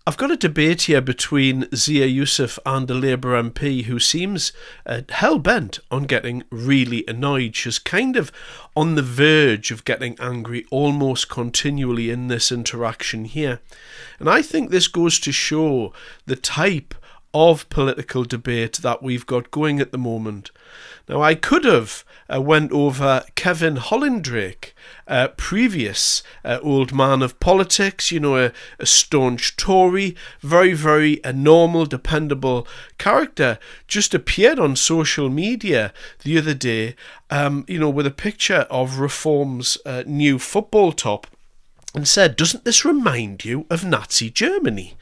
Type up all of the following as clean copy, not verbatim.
I've got a debate here between Zia Yusef and a Labour MP who seems hell-bent on getting really annoyed. She's kind of on the verge of getting angry almost continually in this interaction here. And I think this goes to show the type of political debate that we've got going at the moment. Now, I could have went over Kevin Hollindrake, previous old man of politics, a staunch Tory, very, very normal, dependable character, just appeared on social media the other day, with a picture of Reform's new football top and said, "Doesn't this remind you of Nazi Germany?"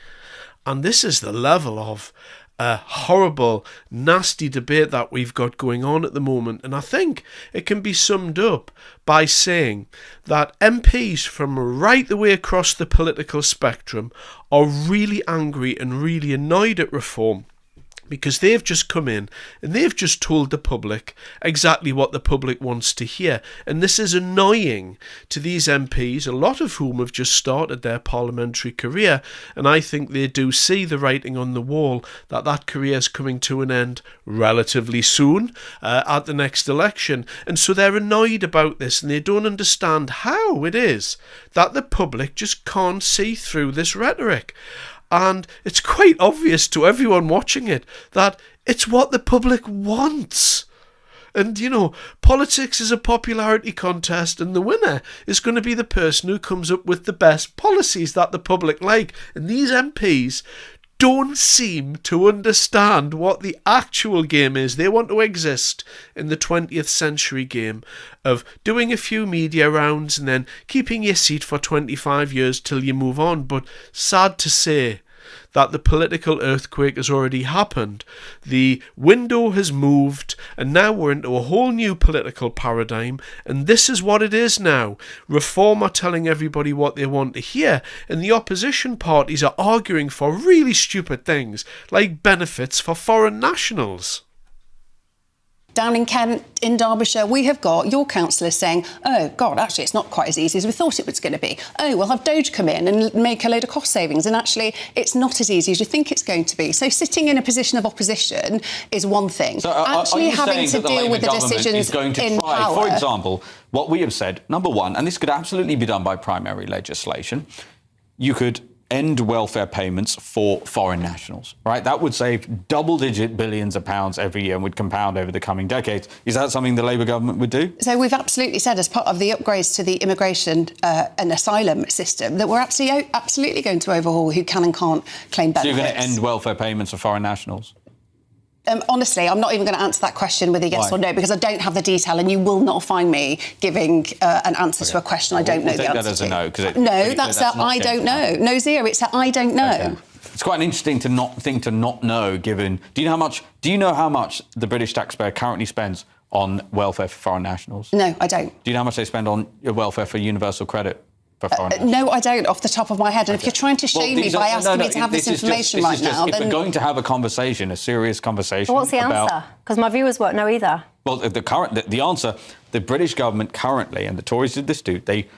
And this is the level of horrible, nasty debate that we've got going on at the moment. And I think it can be summed up by saying that MPs from right the way across the political spectrum are really angry and really annoyed at Reform, because they've just come in and they've just told the public exactly what the public wants to hear. And this is annoying to these MPs, a lot of whom have just started their parliamentary career. And I think they do see the writing on the wall that that career is coming to an end relatively soon at the next election. And so they're annoyed about this, and they don't understand how it is that the public just can't see through this rhetoric. And it's quite obvious to everyone watching it that it's what the public wants. And, politics is a popularity contest, and the winner is going to be the person who comes up with the best policies that the public like. And these MPs don't seem to understand what the actual game is. They want to exist in the 20th century game of doing a few media rounds and then keeping your seat for 25 years till you move on. But sad to say that the political earthquake has already happened. The window has moved, and now we're into a whole new political paradigm, and this is what it is now. Reform are telling everybody what they want to hear, and the opposition parties are arguing for really stupid things, like benefits for foreign nationals. Down in Kent, in Derbyshire, we have got your councillors saying, oh, God, actually, it's not quite as easy as we thought it was going to be. Oh, we'll have Doge come in and make a load of cost savings. And actually, it's not as easy as you think it's going to be. So sitting in a position of opposition is one thing. So actually having to deal with the decisions in power. For example, what we have said, number one, and this could absolutely be done by primary legislation, you could end welfare payments for foreign nationals, right? That would save double-digit billions of pounds every year and would compound over the coming decades. Is that something the Labour government would do? So we've absolutely said, as part of the upgrades to the immigration and asylum system, that we're absolutely going to overhaul who can and can't claim benefits. So you're going to end welfare payments for foreign nationals? Honestly, I'm not even going to answer that question with a yes or no, because I don't have the detail, and you will not find me giving an answer to a question I don't know the answer to. That as a no, that's a I don't know. No, Zia, it's a I don't know. Okay. It's quite an interesting thing to not know, given... Do you know how much the British taxpayer currently spends on welfare for foreign nationals? No, I don't. Do you know how much they spend on welfare for universal credit? No, I don't, off the top of my head. And if you're trying to shame me by asking me to have this information right now, then... If we're going to have a conversation, a serious conversation... So what's the answer? Because my viewers won't know either. Well, the answer, the British government currently, and the Tories did this too, they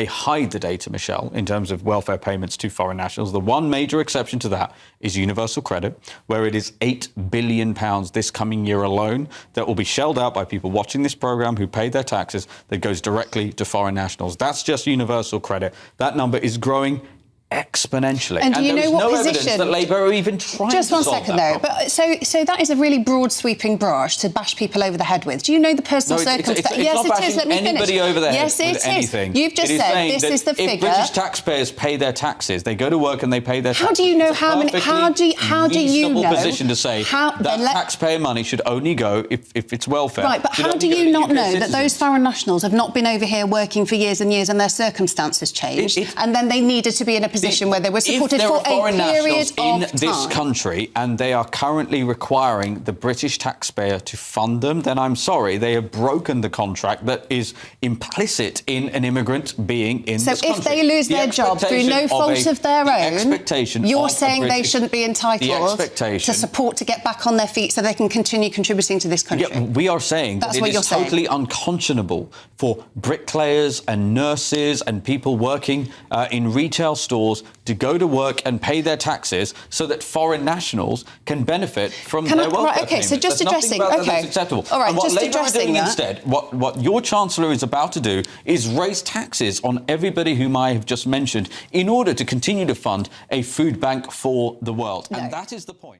hide the data, Michelle, in terms of welfare payments to foreign nationals. The one major exception to that is universal credit, where it is £8 billion this coming year alone that will be shelled out by people watching this programme who pay their taxes that goes directly to foreign nationals. That's just universal credit. That number is growing exponentially. And do you know what position? Evidence that Labour are even trying Just to one solve second, that though. But so that is a really broad, sweeping brush to bash people over the head with. Do you know the personal circumstances? Yes, it is. Let me finish. Anybody over their yes, head it with is. anything. You've just said this is the figure. If British taxpayers pay their taxes, they go to work and they pay their taxes. How do you know how many? How do you know? Position to say that taxpayer money should only go if it's welfare. Right, but how do you not know that those foreign nationals have not been over here working for years and years and their circumstances changed, and then they needed to be in a position where they were supported if there for are foreign a period nationals of in this country and they are currently requiring the British taxpayer to fund them, then I'm sorry, they have broken the contract that is implicit in an immigrant being in this country. So if they lose their job through no fault of their own, you're saying they shouldn't be entitled to support to get back on their feet so they can continue contributing to this country? Yeah, we are saying that it is totally unconscionable for bricklayers and nurses and people working in retail stores laws to go to work and pay their taxes so that foreign nationals can benefit from their welfare right, okay, payments. so just There's addressing, nothing about that okay. that's acceptable. All right, and what just Labour are addressing doing that. instead, what your Chancellor is about to do is raise taxes on everybody whom I have just mentioned in order to continue to fund a food bank for the world. No. And that is the point.